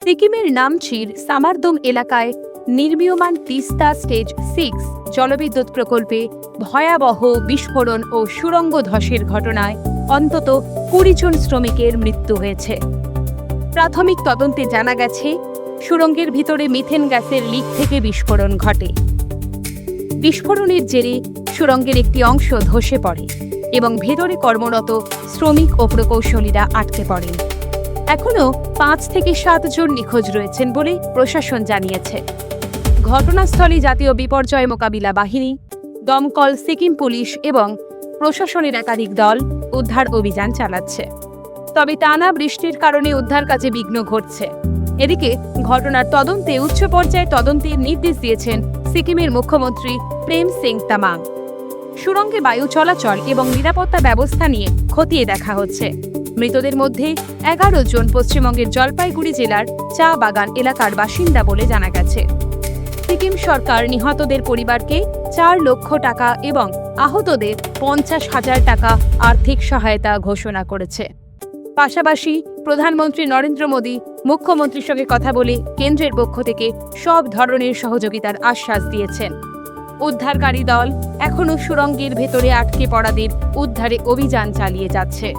সিকিমের নামচির সামারদোম এলাকায় নির্মীয়মান তিস্তা স্টেজ 6 জলবিদ্যুৎ প্রকল্পে ভয়াবহ বিস্ফোরণ ও সুড়ঙ্গ ধসের ঘটনায় অন্তত ২০ জন শ্রমিকের মৃত্যু হয়েছে। প্রাথমিক তদন্তে জানা গেছে, সুড়ঙ্গের ভিতরে মিথেন গ্যাসের লিক থেকে বিস্ফোরণ ঘটে। বিস্ফোরণের জেরে সুড়ঙ্গের একটি অংশ ধসে পড়ে এবং ভেতরে কর্মরত শ্রমিক ও প্রকৌশলীরা আটকে পড়েন। এখনও ৫ থেকে ৭ জন নিখোঁজ রয়েছেন বলে প্রশাসন জানিয়েছে। ঘটনাস্থলে জাতীয় বিপর্যয় মোকাবিলা বাহিনী, দমকল, সিকিম পুলিশ এবং প্রশাসনের একাধিক দল উদ্ধার অভিযান চালাচ্ছে। তবে টানা বৃষ্টির কারণে উদ্ধার কাজে বিঘ্ন ঘটছে। এদিকে ঘটনার তদন্তে উচ্চ পর্যায়ে তদন্তের নির্দেশ দিয়েছেন সিকিমের মুখ্যমন্ত্রী প্রেম সিং তামাং। সুড়ঙ্গে বায়ু চলাচল এবং নিরাপত্তা ব্যবস্থা নিয়ে খতিয়ে দেখা হচ্ছে। মৃতদের মধ্যে ১১ জন পশ্চিমবঙ্গের জলপাইগুড়ি জেলার চা বাগান এলাকার বাসিন্দা বলে জানা গেছে। সিকিম সরকার নিহতদের পরিবারকে ৪ লক্ষ টাকা এবং আহতদের ৫০,০০০ টাকা আর্থিক সহায়তা ঘোষণা করেছে। পাশাপাশি প্রধানমন্ত্রী নরেন্দ্র মোদী মুখ্যমন্ত্রীর সঙ্গে কথা বলে কেন্দ্রের পক্ষ থেকে সব ধরনের সহযোগিতার আশ্বাস দিয়েছেন। উদ্ধারকারী দল এখনও সুড়ঙ্গের ভেতরে আটকে পড়াদের উদ্ধারে অভিযান চালিয়ে যাচ্ছে।